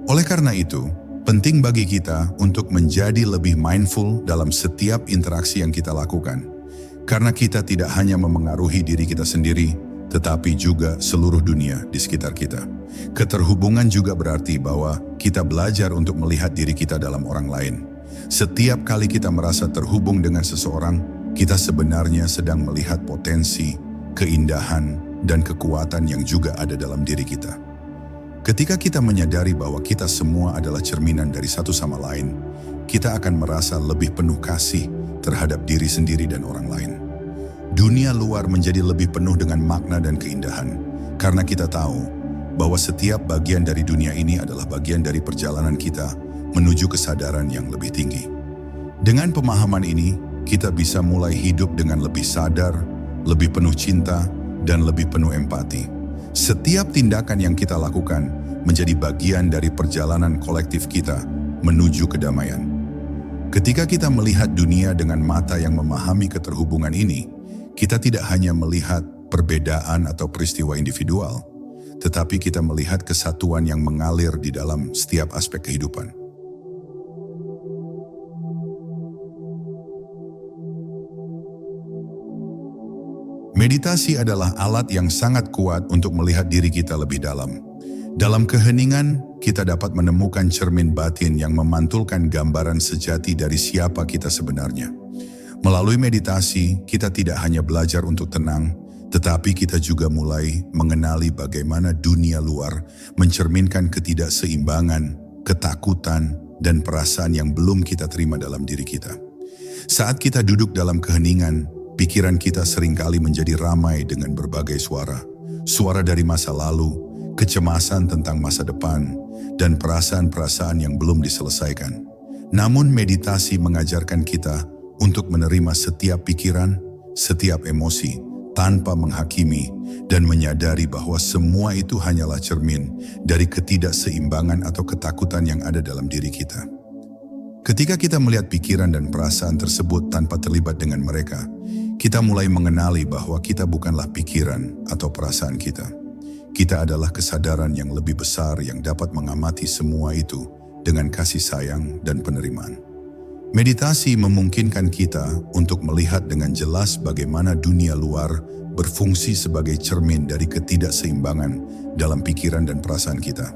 Oleh karena itu, penting bagi kita untuk menjadi lebih mindful dalam setiap interaksi yang kita lakukan. Karena kita tidak hanya memengaruhi diri kita sendiri, tetapi juga seluruh dunia di sekitar kita. Keterhubungan juga berarti bahwa kita belajar untuk melihat diri kita dalam orang lain. Setiap kali kita merasa terhubung dengan seseorang, kita sebenarnya sedang melihat potensi, keindahan, dan kekuatan yang juga ada dalam diri kita. Ketika kita menyadari bahwa kita semua adalah cerminan dari satu sama lain, kita akan merasa lebih penuh kasih terhadap diri sendiri dan orang lain. Dunia luar menjadi lebih penuh dengan makna dan keindahan, karena kita tahu bahwa setiap bagian dari dunia ini adalah bagian dari perjalanan kita menuju kesadaran yang lebih tinggi. Dengan pemahaman ini, kita bisa mulai hidup dengan lebih sadar, lebih penuh cinta, dan lebih penuh empati. Setiap tindakan yang kita lakukan menjadi bagian dari perjalanan kolektif kita menuju kedamaian. Ketika kita melihat dunia dengan mata yang memahami keterhubungan ini, kita tidak hanya melihat perbedaan atau peristiwa individual, tetapi kita melihat kesatuan yang mengalir di dalam setiap aspek kehidupan. Meditasi adalah alat yang sangat kuat untuk melihat diri kita lebih dalam. Dalam keheningan, kita dapat menemukan cermin batin yang memantulkan gambaran sejati dari siapa kita sebenarnya. Melalui meditasi, kita tidak hanya belajar untuk tenang, tetapi kita juga mulai mengenali bagaimana dunia luar mencerminkan ketidakseimbangan, ketakutan, dan perasaan yang belum kita terima dalam diri kita. Saat kita duduk dalam keheningan, pikiran kita seringkali menjadi ramai dengan berbagai suara. Suara dari masa lalu, kecemasan tentang masa depan, dan perasaan-perasaan yang belum diselesaikan. Namun meditasi mengajarkan kita untuk menerima setiap pikiran, setiap emosi, tanpa menghakimi, dan menyadari bahwa semua itu hanyalah cermin dari ketidakseimbangan atau ketakutan yang ada dalam diri kita. Ketika kita melihat pikiran dan perasaan tersebut tanpa terlibat dengan mereka, kita mulai mengenali bahwa kita bukanlah pikiran atau perasaan kita. Kita adalah kesadaran yang lebih besar yang dapat mengamati semua itu dengan kasih sayang dan penerimaan. Meditasi memungkinkan kita untuk melihat dengan jelas bagaimana dunia luar berfungsi sebagai cermin dari ketidakseimbangan dalam pikiran dan perasaan kita.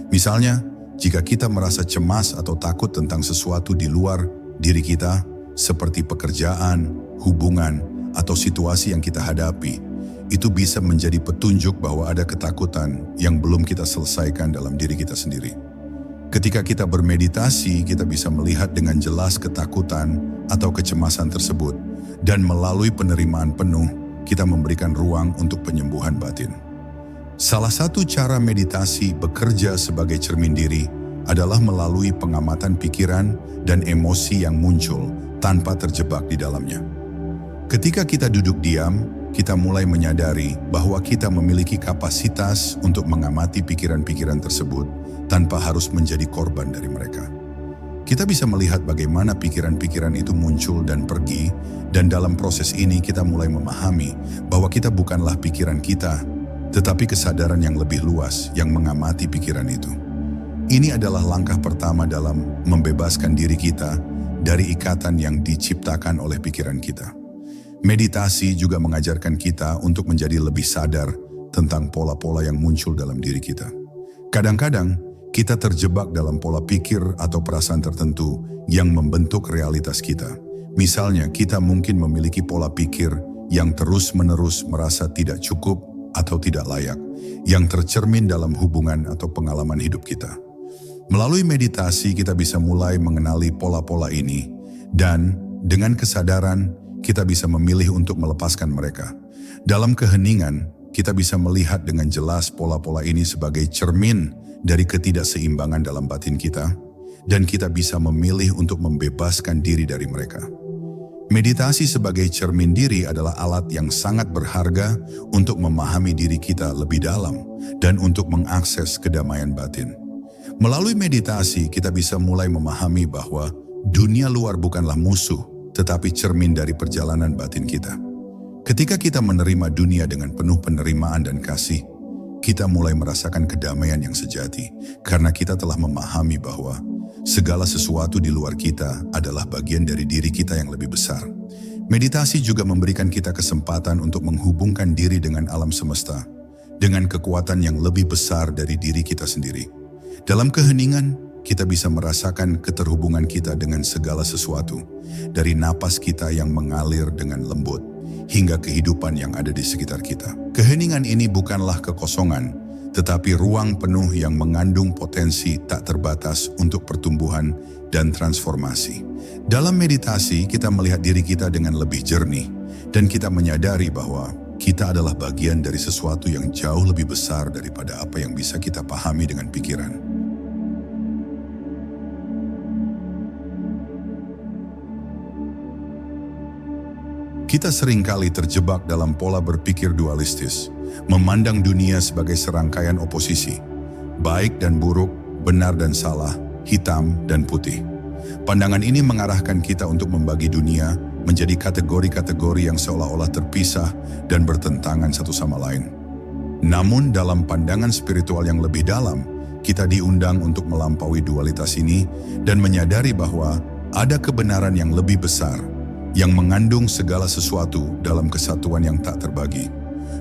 Misalnya, jika kita merasa cemas atau takut tentang sesuatu di luar diri kita, seperti pekerjaan, hubungan, atau situasi yang kita hadapi, itu bisa menjadi petunjuk bahwa ada ketakutan yang belum kita selesaikan dalam diri kita sendiri. Ketika kita bermeditasi, kita bisa melihat dengan jelas ketakutan atau kecemasan tersebut, dan melalui penerimaan penuh, kita memberikan ruang untuk penyembuhan batin. Salah satu cara meditasi bekerja sebagai cermin diri adalah melalui pengamatan pikiran dan emosi yang muncul tanpa terjebak di dalamnya. Ketika kita duduk diam, kita mulai menyadari bahwa kita memiliki kapasitas untuk mengamati pikiran-pikiran tersebut tanpa harus menjadi korban dari mereka. Kita bisa melihat bagaimana pikiran-pikiran itu muncul dan pergi, dan dalam proses ini kita mulai memahami bahwa kita bukanlah pikiran kita, tetapi kesadaran yang lebih luas yang mengamati pikiran itu. Ini adalah langkah pertama dalam membebaskan diri kita dari ikatan yang diciptakan oleh pikiran kita. Meditasi juga mengajarkan kita untuk menjadi lebih sadar tentang pola-pola yang muncul dalam diri kita. Kadang-kadang, kita terjebak dalam pola pikir atau perasaan tertentu yang membentuk realitas kita. Misalnya, kita mungkin memiliki pola pikir yang terus-menerus merasa tidak cukup atau tidak layak, yang tercermin dalam hubungan atau pengalaman hidup kita. Melalui meditasi, kita bisa mulai mengenali pola-pola ini, dan dengan kesadaran, kita bisa memilih untuk melepaskan mereka. Dalam keheningan, kita bisa melihat dengan jelas pola-pola ini sebagai cermin dari ketidakseimbangan dalam batin kita, dan kita bisa memilih untuk membebaskan diri dari mereka. Meditasi sebagai cermin diri adalah alat yang sangat berharga untuk memahami diri kita lebih dalam dan untuk mengakses kedamaian batin. Melalui meditasi, kita bisa mulai memahami bahwa dunia luar bukanlah musuh, tetapi cermin dari perjalanan batin kita. Ketika kita menerima dunia dengan penuh penerimaan dan kasih, kita mulai merasakan kedamaian yang sejati, karena kita telah memahami bahwa segala sesuatu di luar kita adalah bagian dari diri kita yang lebih besar. Meditasi juga memberikan kita kesempatan untuk menghubungkan diri dengan alam semesta, dengan kekuatan yang lebih besar dari diri kita sendiri. Dalam keheningan, kita bisa merasakan keterhubungan kita dengan segala sesuatu, dari napas kita yang mengalir dengan lembut, hingga kehidupan yang ada di sekitar kita. Keheningan ini bukanlah kekosongan, tetapi ruang penuh yang mengandung potensi tak terbatas untuk pertumbuhan dan transformasi. Dalam meditasi, kita melihat diri kita dengan lebih jernih, dan kita menyadari bahwa kita adalah bagian dari sesuatu yang jauh lebih besar daripada apa yang bisa kita pahami dengan pikiran. Kita seringkali terjebak dalam pola berpikir dualistis, memandang dunia sebagai serangkaian oposisi, baik dan buruk, benar dan salah, hitam dan putih. Pandangan ini mengarahkan kita untuk membagi dunia menjadi kategori-kategori yang seolah-olah terpisah dan bertentangan satu sama lain. Namun dalam pandangan spiritual yang lebih dalam, kita diundang untuk melampaui dualitas ini dan menyadari bahwa ada kebenaran yang lebih besar, yang mengandung segala sesuatu dalam kesatuan yang tak terbagi.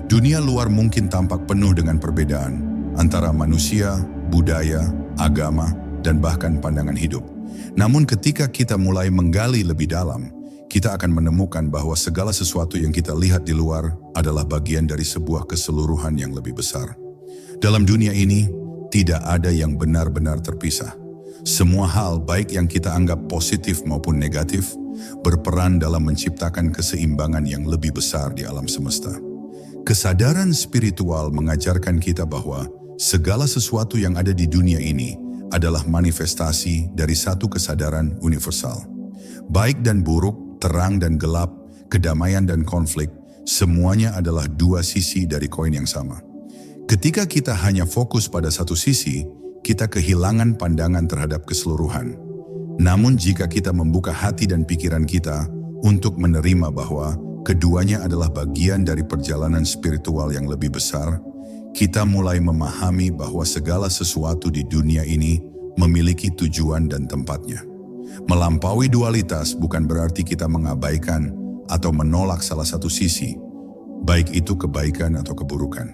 Dunia luar mungkin tampak penuh dengan perbedaan antara manusia, budaya, agama, dan bahkan pandangan hidup. Namun ketika kita mulai menggali lebih dalam, kita akan menemukan bahwa segala sesuatu yang kita lihat di luar adalah bagian dari sebuah keseluruhan yang lebih besar. Dalam dunia ini, tidak ada yang benar-benar terpisah. Semua hal, baik yang kita anggap positif maupun negatif, berperan dalam menciptakan keseimbangan yang lebih besar di alam semesta. Kesadaran spiritual mengajarkan kita bahwa segala sesuatu yang ada di dunia ini adalah manifestasi dari satu kesadaran universal. Baik dan buruk, terang dan gelap, kedamaian dan konflik, semuanya adalah dua sisi dari koin yang sama. Ketika kita hanya fokus pada satu sisi, kita kehilangan pandangan terhadap keseluruhan. Namun jika kita membuka hati dan pikiran kita untuk menerima bahwa keduanya adalah bagian dari perjalanan spiritual yang lebih besar, kita mulai memahami bahwa segala sesuatu di dunia ini memiliki tujuan dan tempatnya. Melampaui dualitas bukan berarti kita mengabaikan atau menolak salah satu sisi, baik itu kebaikan atau keburukan.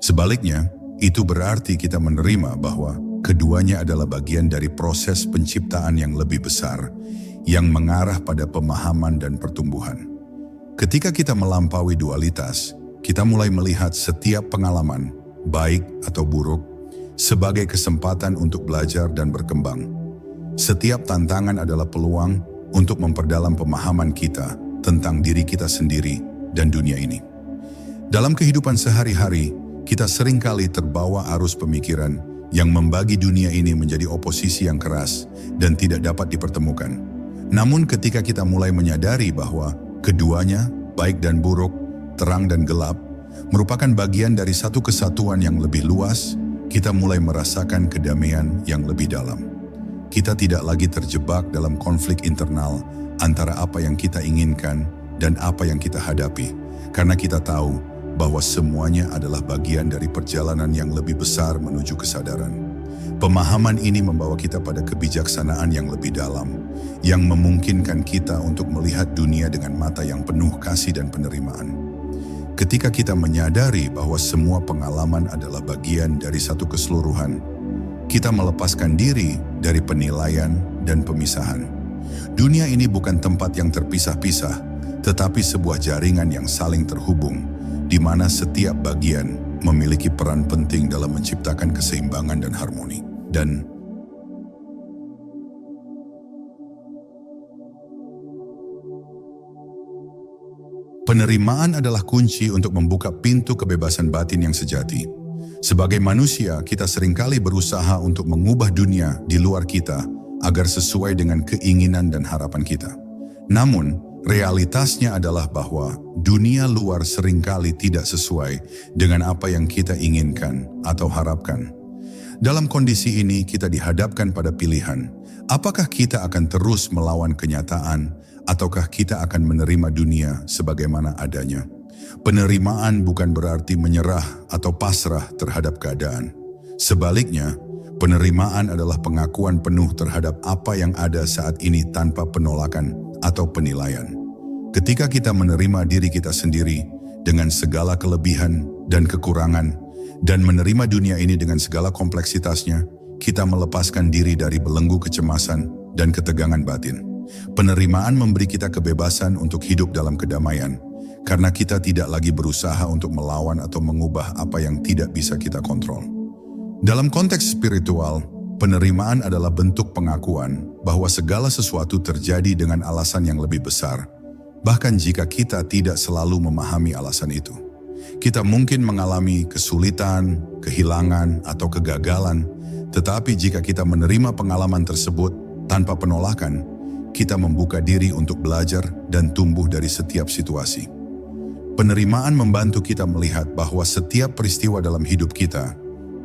Sebaliknya, itu berarti kita menerima bahwa keduanya adalah bagian dari proses penciptaan yang lebih besar, yang mengarah pada pemahaman dan pertumbuhan. Ketika kita melampaui dualitas, kita mulai melihat setiap pengalaman, baik atau buruk, sebagai kesempatan untuk belajar dan berkembang. Setiap tantangan adalah peluang untuk memperdalam pemahaman kita tentang diri kita sendiri dan dunia ini. Dalam kehidupan sehari-hari, kita seringkali terbawa arus pemikiran yang membagi dunia ini menjadi oposisi yang keras dan tidak dapat dipertemukan. Namun ketika kita mulai menyadari bahwa keduanya, baik dan buruk, terang dan gelap, merupakan bagian dari satu kesatuan yang lebih luas, kita mulai merasakan kedamaian yang lebih dalam. kita tidak lagi terjebak dalam konflik internal antara apa yang kita inginkan dan apa yang kita hadapi, karena kita tahu bahwa semuanya adalah bagian dari perjalanan yang lebih besar menuju kesadaran. Pemahaman ini membawa kita pada kebijaksanaan yang lebih dalam, yang memungkinkan kita untuk melihat dunia dengan mata yang penuh kasih dan penerimaan. Ketika kita menyadari bahwa semua pengalaman adalah bagian dari satu keseluruhan, kita melepaskan diri dari penilaian dan pemisahan. Dunia ini bukan tempat yang terpisah-pisah, tetapi sebuah jaringan yang saling terhubung, di mana setiap bagian memiliki peran penting dalam menciptakan keseimbangan dan harmoni. Dan penerimaan adalah kunci untuk membuka pintu kebebasan batin yang sejati. Sebagai manusia, kita seringkali berusaha untuk mengubah dunia di luar kita agar sesuai dengan keinginan dan harapan kita. Namun, realitasnya adalah bahwa dunia luar seringkali tidak sesuai dengan apa yang kita inginkan atau harapkan. Dalam kondisi ini, kita dihadapkan pada pilihan. Apakah kita akan terus melawan kenyataan, ataukah kita akan menerima dunia sebagaimana adanya? Penerimaan bukan berarti menyerah atau pasrah terhadap keadaan. Sebaliknya, penerimaan adalah pengakuan penuh terhadap apa yang ada saat ini tanpa penolakan atau penilaian. Ketika kita menerima diri kita sendiri dengan segala kelebihan dan kekurangan, dan menerima dunia ini dengan segala kompleksitasnya, kita melepaskan diri dari belenggu kecemasan dan ketegangan batin. Penerimaan memberi kita kebebasan untuk hidup dalam kedamaian, karena kita tidak lagi berusaha untuk melawan atau mengubah apa yang tidak bisa kita kontrol. Dalam konteks spiritual, penerimaan adalah bentuk pengakuan bahwa segala sesuatu terjadi dengan alasan yang lebih besar, bahkan jika kita tidak selalu memahami alasan itu. Kita mungkin mengalami kesulitan, kehilangan, atau kegagalan, tetapi jika kita menerima pengalaman tersebut tanpa penolakan, kita membuka diri untuk belajar dan tumbuh dari setiap situasi. Penerimaan membantu kita melihat bahwa setiap peristiwa dalam hidup kita,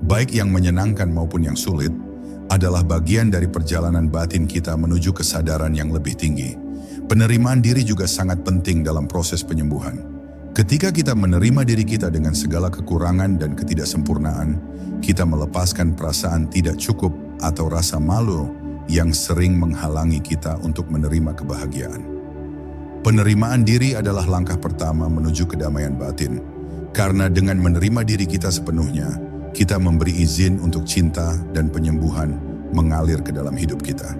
baik yang menyenangkan maupun yang sulit, adalah bagian dari perjalanan batin kita menuju kesadaran yang lebih tinggi. Penerimaan diri juga sangat penting dalam proses penyembuhan. Ketika kita menerima diri kita dengan segala kekurangan dan ketidaksempurnaan, kita melepaskan perasaan tidak cukup atau rasa malu yang sering menghalangi kita untuk menerima kebahagiaan. Penerimaan diri adalah langkah pertama menuju kedamaian batin, karena dengan menerima diri kita sepenuhnya, kita memberi izin untuk cinta dan penyembuhan mengalir ke dalam hidup kita.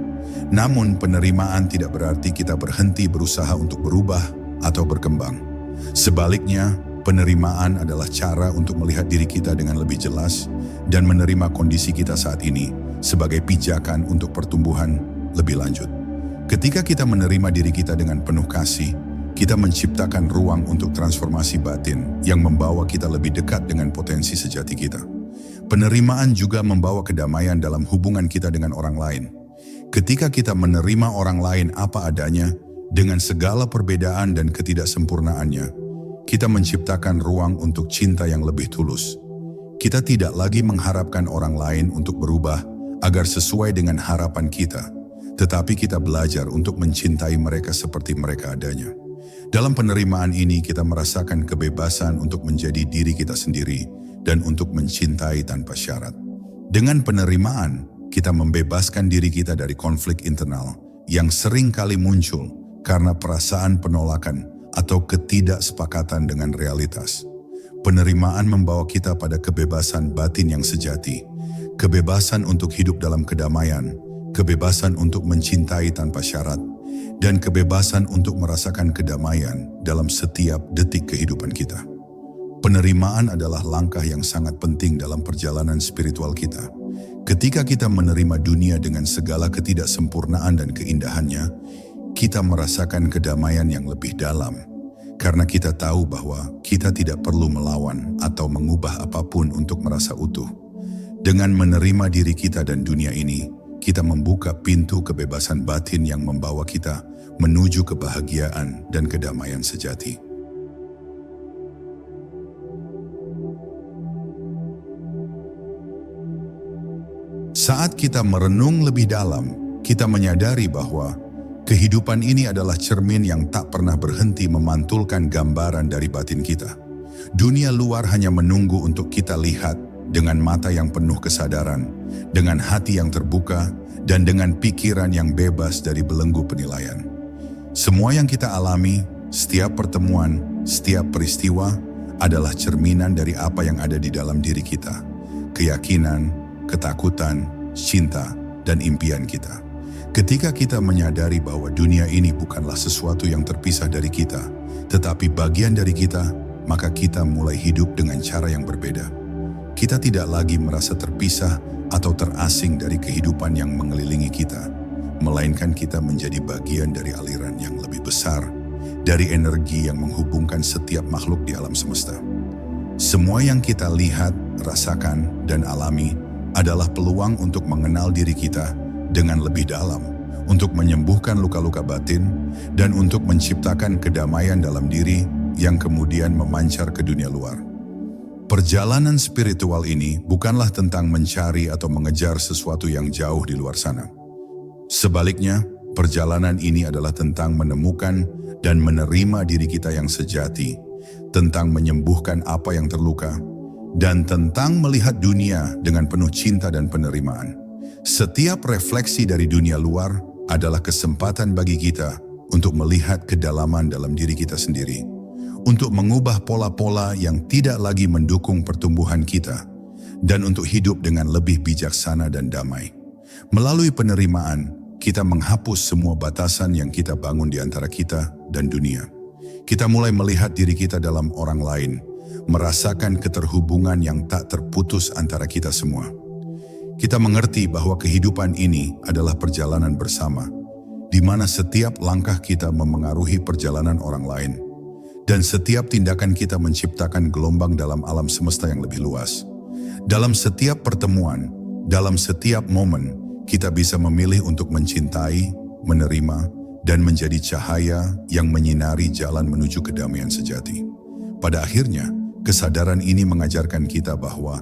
Namun penerimaan tidak berarti kita berhenti berusaha untuk berubah atau berkembang. Sebaliknya, penerimaan adalah cara untuk melihat diri kita dengan lebih jelas dan menerima kondisi kita saat ini sebagai pijakan untuk pertumbuhan lebih lanjut. Ketika kita menerima diri kita dengan penuh kasih, kita menciptakan ruang untuk transformasi batin yang membawa kita lebih dekat dengan potensi sejati kita. Penerimaan juga membawa kedamaian dalam hubungan kita dengan orang lain. Ketika kita menerima orang lain apa adanya, dengan segala perbedaan dan ketidaksempurnaannya, kita menciptakan ruang untuk cinta yang lebih tulus. Kita tidak lagi mengharapkan orang lain untuk berubah agar sesuai dengan harapan kita, tetapi kita belajar untuk mencintai mereka seperti mereka adanya. Dalam penerimaan ini kita merasakan kebebasan untuk menjadi diri kita sendiri dan untuk mencintai tanpa syarat. Dengan penerimaan, kita membebaskan diri kita dari konflik internal yang sering kali muncul karena perasaan penolakan atau ketidaksepakatan dengan realitas. Penerimaan membawa kita pada kebebasan batin yang sejati, kebebasan untuk hidup dalam kedamaian, kebebasan untuk mencintai tanpa syarat, dan kebebasan untuk merasakan kedamaian dalam setiap detik kehidupan kita. Penerimaan adalah langkah yang sangat penting dalam perjalanan spiritual kita. Ketika kita menerima dunia dengan segala ketidaksempurnaan dan keindahannya, kita merasakan kedamaian yang lebih dalam, karena kita tahu bahwa kita tidak perlu melawan atau mengubah apapun untuk merasa utuh. Dengan menerima diri kita dan dunia ini, kita membuka pintu kebebasan batin yang membawa kita menuju kebahagiaan dan kedamaian sejati. Saat kita merenung lebih dalam, kita menyadari bahwa kehidupan ini adalah cermin yang tak pernah berhenti memantulkan gambaran dari batin kita. Dunia luar hanya menunggu untuk kita lihat dengan mata yang penuh kesadaran, dengan hati yang terbuka, dan dengan pikiran yang bebas dari belenggu penilaian. Semua yang kita alami, setiap pertemuan, setiap peristiwa, adalah cerminan dari apa yang ada di dalam diri kita. Keyakinan, ketakutan, cinta, dan impian kita. Ketika kita menyadari bahwa dunia ini bukanlah sesuatu yang terpisah dari kita, tetapi bagian dari kita, maka kita mulai hidup dengan cara yang berbeda. Kita tidak lagi merasa terpisah atau terasing dari kehidupan yang mengelilingi kita, melainkan kita menjadi bagian dari aliran yang lebih besar, dari energi yang menghubungkan setiap makhluk di alam semesta. Semua yang kita lihat, rasakan, dan alami adalah peluang untuk mengenal diri kita dengan lebih dalam, untuk menyembuhkan luka-luka batin, dan untuk menciptakan kedamaian dalam diri yang kemudian memancar ke dunia luar. Perjalanan spiritual ini bukanlah tentang mencari atau mengejar sesuatu yang jauh di luar sana. Sebaliknya, perjalanan ini adalah tentang menemukan dan menerima diri kita yang sejati, tentang menyembuhkan apa yang terluka, dan tentang melihat dunia dengan penuh cinta dan penerimaan. Setiap refleksi dari dunia luar adalah kesempatan bagi kita untuk melihat kedalaman dalam diri kita sendiri, untuk mengubah pola-pola yang tidak lagi mendukung pertumbuhan kita, dan untuk hidup dengan lebih bijaksana dan damai. Melalui penerimaan, kita menghapus semua batasan yang kita bangun di antara kita dan dunia. Kita mulai melihat diri kita dalam orang lain, merasakan keterhubungan yang tak terputus antara kita semua. Kita mengerti bahwa kehidupan ini adalah perjalanan bersama, di mana setiap langkah kita memengaruhi perjalanan orang lain, dan setiap tindakan kita menciptakan gelombang dalam alam semesta yang lebih luas. Dalam setiap pertemuan, dalam setiap momen, kita bisa memilih untuk mencintai, menerima, dan menjadi cahaya yang menyinari jalan menuju kedamaian sejati. Pada akhirnya, kesadaran ini mengajarkan kita bahwa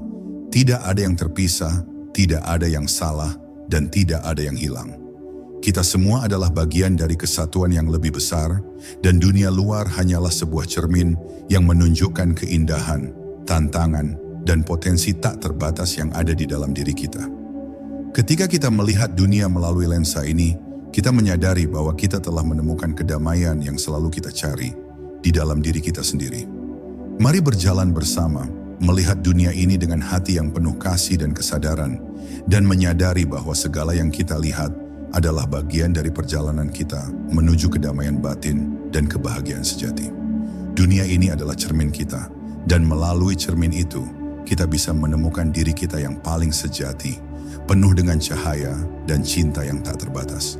tidak ada yang terpisah, tidak ada yang salah, dan tidak ada yang hilang. Kita semua adalah bagian dari kesatuan yang lebih besar, dan dunia luar hanyalah sebuah cermin yang menunjukkan keindahan, tantangan, dan potensi tak terbatas yang ada di dalam diri kita. Ketika kita melihat dunia melalui lensa ini, kita menyadari bahwa kita telah menemukan kedamaian yang selalu kita cari di dalam diri kita sendiri. Mari berjalan bersama, melihat dunia ini dengan hati yang penuh kasih dan kesadaran, dan menyadari bahwa segala yang kita lihat adalah bagian dari perjalanan kita menuju kedamaian batin dan kebahagiaan sejati. Dunia ini adalah cermin kita, dan melalui cermin itu, kita bisa menemukan diri kita yang paling sejati, penuh dengan cahaya dan cinta yang tak terbatas.